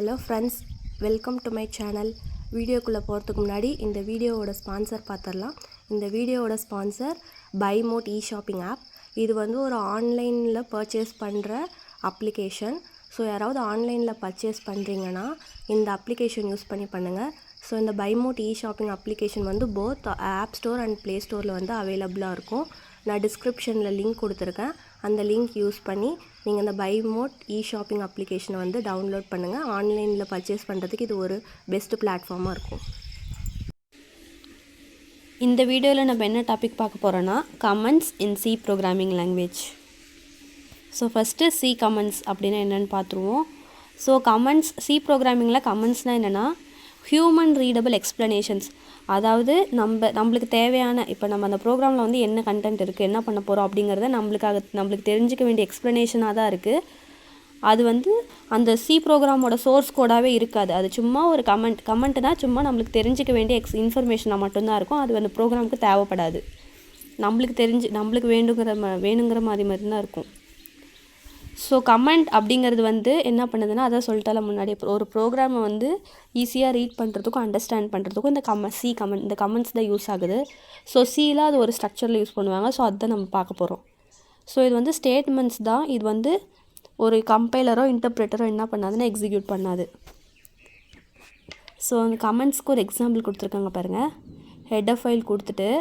Hello friends, welcome to my channel. வீடியோக்குள்ளே போகிறதுக்கு முன்னாடி இந்த வீடியோவோட ஸ்பான்சர் பார்த்துடலாம். இந்த வீடியோவோட ஸ்பான்சர் BuyMote ஷாப்பிங் ஆப். இது வந்து ஒரு ஆன்லைனில் பர்ச்சேஸ் பண்ணுற அப்ளிகேஷன். ஸோ யாராவது ஆன்லைனில் பர்ச்சேஸ் பண்ணுறீங்கன்னா இந்த அப்ளிகேஷன் யூஸ் பண்ணி பண்ணுங்கள். ஸோ இந்த BuyMote ஷாப்பிங் அப்ளிகேஷன் வந்து both app store and play ஸ்டோரில் வந்து அவைலபிளாக இருக்கும். நான் டிஸ்கிரிப்ஷனில் லிங்க் கொடுத்துருக்கேன். அந்த லிங்க் யூஸ் பண்ணி நீங்கள் இந்த BuyMote ஷாப்பிங் அப்ளிகேஷனை வந்து டவுன்லோட் பண்ணுங்கள். ஆன்லைனில் பர்ச்சேஸ் பண்ணுறதுக்கு இது ஒரு பெஸ்ட் பிளாட்ஃபார்மாக இருக்கும். இந்த வீடியோவில் நம்ம என்ன டாபிக் பார்க்க போகிறோன்னா கமெண்ட்ஸ் இன் C programming language. So first C comments அப்படின்னா என்னென்னு பார்த்துருவோம். ஸோ கமெண்ட்ஸ் சி ப்ரோக்ராமிங்கில் கமெண்ட்ஸ்னால் என்னென்னா ஹியூமன் ரீடபிள் எக்ஸ்ப்ளனேஷன்ஸ். அதாவது நம்மளுக்கு தேவையான இப்போ நம்ம அந்த ப்ரோக்ராமில் வந்து என்ன கண்டென்ட் இருக்குது, என்ன பண்ண போகிறோம் அப்படிங்கிறத நம்மளுக்கு தெரிஞ்சிக்க வேண்டிய எக்ஸ்ப்ளனேஷனாக தான் இருக்குது. அது வந்து அந்த சி ப்ரோக்ராமோட சோர்ஸ் கோடாகவே இருக்காது. அது சும்மா ஒரு கமெண்ட்னால் சும்மா நம்மளுக்கு தெரிஞ்சிக்க வேண்டிய வேணுங்கிறமட்டும்தான் இருக்கும். அது அந்த ப்ரோக்ராமுக்கு தேவைப்படாது. நம்மளுக்கு வேணுங்கிற மாதிரி தான் இருக்கும். ஸோ கமெண்ட் அப்படிங்கிறது வந்து என்ன பண்ணுதுன்னா, அதான் சொல்லிட்டால முன்னாடி, ஒரு ப்ரோக்ராமை வந்து ஈஸியாக ரீட் பண்ணுறதுக்கும் அண்டர்ஸ்டாண்ட் பண்ணுறதுக்கும் இந்த கமெண்ட்ஸ் தான் யூஸ் ஆகுது. ஸோ சியில் அது ஒரு ஸ்ட்ரக்சரில் யூஸ் பண்ணுவாங்க. ஸோ அதுதான் நம்ம பார்க்க போகிறோம். ஸோ இது வந்து ஸ்டேட்மெண்ட்ஸ் தான். இது வந்து ஒரு கம்பைலரோ இன்டர்ப்ரெட்டரோ என்ன பண்ணாதுன்னா எக்ஸிக்யூட் பண்ணாது. ஸோ அந்த கமெண்ட்ஸ்க்கு ஒரு எக்ஸாம்பிள் கொடுத்துருக்காங்க பாருங்கள். ஹெடர் ஃபைல் கொடுத்துட்டு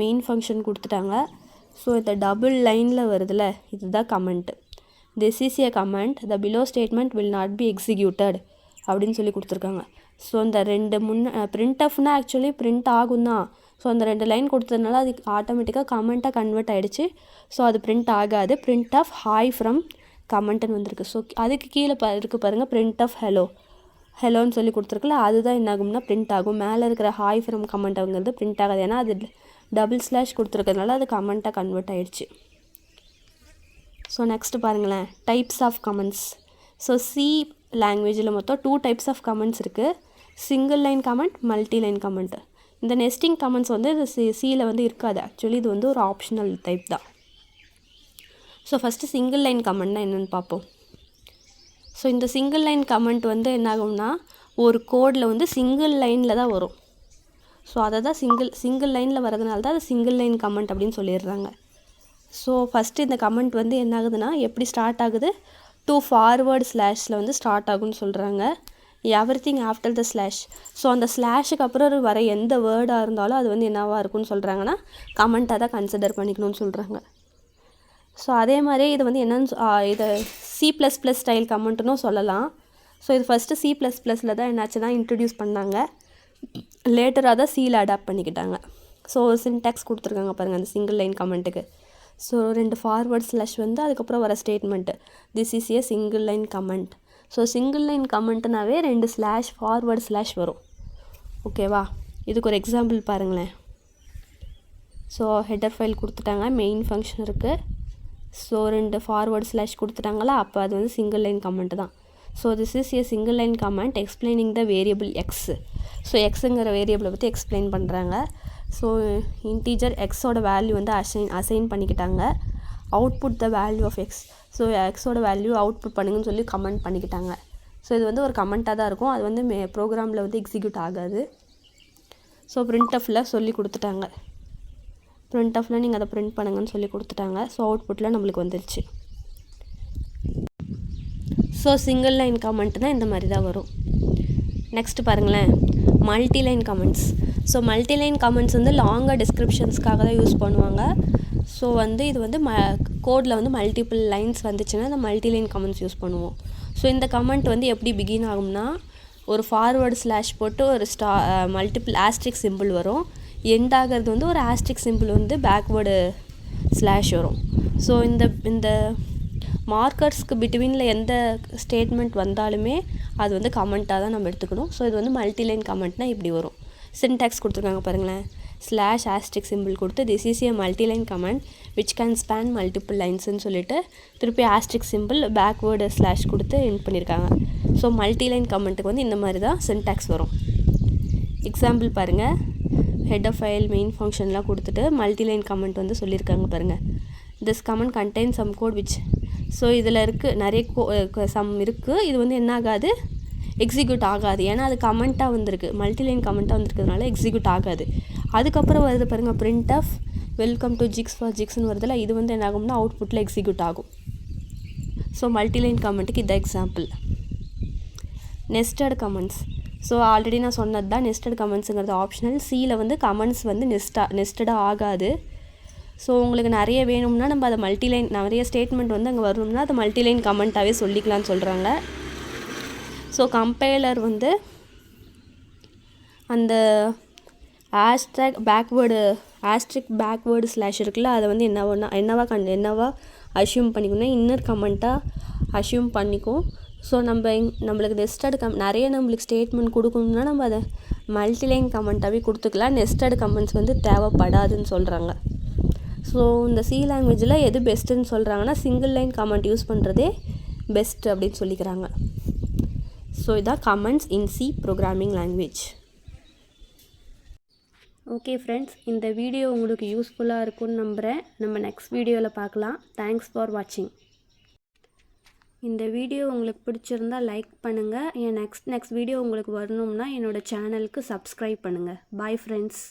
மெயின் ஃபங்க்ஷன் கொடுத்துட்டாங்க. ஸோ இந்த டபுள் லைனில் வருதுல்ல, இதுதான் comment. This is a comment. The below statement will not be executed அப்படின்னு சொல்லி கொடுத்துருக்காங்க. ஸோ இந்த ரெண்டு பிரிண்ட் ஆஃப்னா ஆக்சுவலி பிரிண்ட் ஆகும் தான். ஸோ அந்த 2 லைன் கொடுத்ததுனால அது ஆட்டோமேட்டிக்காக கமெண்ட்டாக கன்வெர்ட் ஆகிடுச்சு. ஸோ அது பிரிண்ட் ஆகாது. பிரிண்ட் ஆஃப் ஹாய் ஃப்ரம் கமெண்ட்டுன்னு வந்திருக்கு. ஸோ அதுக்கு கீழே இருக்குது பாருங்கள், பிரிண்ட் ஆஃப் ஹெலோன்னு சொல்லி கொடுத்துருக்குல்ல, அதுதான் என்ன ஆகும்னா பிரிண்ட் ஆகும். மேலே இருக்கிற ஹாய் ஃப்ரம் கமெண்ட்டுங்கிறது பிரிண்ட் ஆகாது. ஏன்னா அது டபுள் ஸ்லாஷ் கொடுத்துருக்கிறதுனால அது கமெண்ட்டாக கன்வெர்ட் ஆகிடுச்சு. ஸோ நெக்ஸ்ட்டு பாருங்களேன், types of comments. So C லாங்குவேஜில் மொத்தம் 2 டைப்ஸ் ஆஃப் கமெண்ட்ஸ் இருக்குது. Single line comment, multi line comment. இந்த நெஸ்டிங் கமெண்ட்ஸ் வந்து இது சியில் வந்து இருக்காது. ஆக்சுவலி இது வந்து ஒரு ஆப்ஷனல் டைப் தான். ஸோ ஃபஸ்ட்டு சிங்கிள் லைன் கமெண்ட்னா என்னென்னு பார்ப்போம். ஸோ இந்த சிங்கிள் லைன் கமெண்ட் வந்து என்ன ஆகும்னா, ஒரு கோடில் வந்து சிங்கிள் லைனில் தான் வரும். ஸோ அதை தான் சிங்கிள் லைனில் வரதுனால தான் அது சிங்கிள் லைன் கமெண்ட் அப்படின்னு சொல்லிடுறாங்க. ஸோ ஃபஸ்ட்டு இந்த கமெண்ட் வந்து என்ன ஆகுதுன்னா, எப்படி ஸ்டார்ட் ஆகுது, 2 ஃபார்வர்டு ஸ்லாஷில் வந்து ஸ்டார்ட் ஆகுன்னு சொல்கிறாங்க. Everything after the slash. So அந்த ஸ்லாஷுக்கு அப்புறம் வர எந்த வேர்டாக இருந்தாலும் அது வந்து என்னவாக இருக்குன்னு சொல்கிறாங்கன்னா கமெண்ட்டாக தான் கன்சிடர் பண்ணிக்கணும்னு சொல்கிறாங்க. ஸோ அதே மாதிரி இது வந்து என்னென்னு இதை C++ ஸ்டைல் கமெண்ட்டுன்னு சொல்லலாம். ஸோ இது ஃபஸ்ட்டு C++ல் தான் என்னாச்சுன்னா இன்ட்ரடியூஸ் பண்ணாங்க. லேட்டராக தான் Cயில் அடாப்ட் பண்ணிக்கிட்டாங்க. ஸோ சின்டாக்ஸ் கொடுத்துருக்காங்க பாருங்கள் அந்த சிங்கிள் லைன் கமெண்ட்டுக்கு. ஸோ 2 ஃபார்வர்ட் ஸ்லாஷ் வந்து அதுக்கப்புறம் வர statement this is a single line comment. So single line கமெண்ட்னாவே 2 ஸ்லாஷ் ஃபார்வர்ட் ஸ்லாஷ் வரும். ஓகேவா? இதுக்கு ஒரு எக்ஸாம்பிள் பாருங்களேன். ஸோ ஹெடர் ஃபைல் கொடுத்துட்டாங்க, மெயின் ஃபங்க்ஷன் இருக்குது. ஸோ 2 ஃபார்வர்ட் ஸ்லாஷ் கொடுத்துட்டாங்களா, அப்போ அது வந்து சிங்கிள் லைன் கமெண்ட் தான். So this is a single line comment explaining the variable x. So எக்ஸுங்கிற வேரியபிளை பற்றி எக்ஸ்பிளைன் பண்ணுறாங்க. ஸோ இன்டீஜர் எக்ஸோட வேல்யூ வந்து அசைன் பண்ணிக்கிட்டாங்க. Output the value of x. So எக்ஸோட வேல்யூ அவுட்புட் பண்ணுங்கன்னு சொல்லி கமெண்ட் பண்ணிக்கிட்டாங்க. ஸோ இது வந்து ஒரு கமெண்ட்டாக தான் இருக்கும். அது வந்து ப்ரோக்ராமில் வந்து எக்ஸிக்யூட் ஆகாது. ஸோ பிரிண்ட் ஆஃபில் சொல்லி கொடுத்துட்டாங்க. பிரிண்ட் ஆஃபில் நீங்கள் அதை பிரிண்ட் பண்ணுங்கன்னு சொல்லி கொடுத்துட்டாங்க. ஸோ அவுட்புட்டில் நம்மளுக்கு வந்துருச்சு. ஸோ சிங்கிள் லைன் கமெண்ட்னால் இந்த மாதிரி தான் வரும். நெக்ஸ்ட் பாருங்களேன், multi line comments. So multi line comments வந்து லாங்காக டிஸ்கிரிப்ஷன்ஸ்க்காக தான் யூஸ் பண்ணுவாங்க. ஸோ வந்து இது வந்து கோடில் வந்து மல்டிபிள் லைன்ஸ் வந்துச்சுன்னா இந்த மல்டி லைன் கமெண்ட்ஸ் யூஸ் பண்ணுவோம். ஸோ இந்த கமெண்ட் வந்து எப்படி பிகின் ஆகும்னா, ஒரு ஃபார்வர்டு ஸ்லாஷ் போட்டு ஒரு மல்டிபிள் ஆஸ்ட்ரிக் சிம்பிள் வரும். எண்ட் ஆகிறது வந்து ஒரு ஆஸ்ட்ரிக் சிம்பிள் வந்து பேக்வேர்டு ஸ்லாஷ் வரும். ஸோ இந்த மார்க்கர்ஸ்க்கு பிட்வீனில் எந்த ஸ்டேட்மெண்ட் வந்தாலுமே அது வந்து கமெண்ட்டாக தான் நம்ம எடுத்துக்கணும். ஸோ இது வந்து மல்டி லைன் கமெண்ட்னால் இப்படி வரும். சின்டாக்ஸ் கொடுத்துருக்காங்க பாருங்களேன். ஸ்லாஷ் ஆஸ்ட்ரிக் சிம்பிள் கொடுத்து this is a multi line comment which can span multiple லைன்ஸ்ன்னு சொல்லிட்டு திருப்பி ஆஸ்ட்ரிக் சிம்பிள் பேக்வேர்டு ஸ்லாஷ் கொடுத்து எண்ட் பண்ணியிருக்காங்க. ஸோ மல்டி லைன் கமெண்ட்டுக்கு வந்து இந்த மாதிரி தான் சின்டாக்ஸ் வரும். எக்ஸாம்பிள் பாருங்கள், ஹெடர் ஃபைல் மெயின் ஃபங்க்ஷன்லாம் கொடுத்துட்டு மல்டி லைன் கமெண்ட் வந்து சொல்லியிருக்காங்க பாருங்கள். This comment contain some code which. So இதில் இருக்குது நிறைய சம் இருக்குது. இது வந்து என்ன ஆகாது, எக்ஸிக்யூட் ஆகாது. ஏன்னா அது கமெண்ட்டாக வந்திருக்கு, மல்டிலைன் கமெண்ட்டாக வந்திருக்கிறதுனால எக்ஸிக்யூட் ஆகாது. அதுக்கப்புறம் வருது பாருங்கள், printf welcome to Geeks for ஜிக்ஸ்னு வருதுல, இது வந்து என்ன ஆகும்னா அவுட்புட்டில் எக்ஸிக்யூட் ஆகும். ஸோ மல்டிலைன் கமெண்ட்டுக்கு இது example. Nested comments. So already நான் சொன்னது தான், நெஸ்டட் கமெண்ட்ஸுங்கிறது ஆப்ஷனல். சியில் வந்து கமெண்ட்ஸ் வந்து நெஸ்டடாக ஆகாது. ஸோ உங்களுக்கு நிறைய வேணும்னா நம்ம அதை மல்டிலைன், நிறைய ஸ்டேட்மெண்ட் வந்து அங்கே வரணும்னா அதை மல்டிலைன் கமெண்ட்டாகவே சொல்லிக்கலாம்னு சொல்கிறாங்க. ஸோ கம்பைலர் வந்து அந்த ஆஸ்ட்ரிக் பேக்வேர்டு ஸ்லாஷ் இருக்குல்ல, அதை வந்து என்னவா அஷ்யூம் பண்ணிக்கணும், இன்னர் கமெண்ட்டாக அஷ்யூம் பண்ணிக்கும். ஸோ நம்மளுக்கு நெஸ்டட் நிறைய நம்மளுக்கு ஸ்டேட்மெண்ட் கொடுக்கணும்னா நம்ம அதை மல்டிலைன் கமெண்ட்டாகவே கொடுத்துக்கலாம். நெஸ்டட் கமெண்ட்ஸ் வந்து தேவைப்படாதுன்னு சொல்கிறாங்க. ஸோ இந்த சி லாங்குவேஜில் எது பெஸ்ட்டுன்னு சொல்கிறாங்கன்னா சிங்கிள் லைன் கமெண்ட் யூஸ் பண்ணுறதே பெஸ்ட் அப்படின்னு சொல்லிக்கிறாங்க. ஸோ இதான் கமெண்ட்ஸ் இன் C programming language. Okay friends, இந்த வீடியோ உங்களுக்கு யூஸ்ஃபுல்லாக இருக்கும்னு நம்புகிறேன். நம்ம நெக்ஸ்ட் வீடியோவில் பார்க்கலாம். தேங்க்ஸ் ஃபார் வாட்சிங். இந்த வீடியோ உங்களுக்கு பிடிச்சிருந்தால் லைக் பண்ணுங்கள். என் நெக்ஸ்ட் வீடியோ உங்களுக்கு வரணும்னா என்னோடய சேனலுக்கு சப்ஸ்கிரைப் பண்ணுங்கள். Bye friends.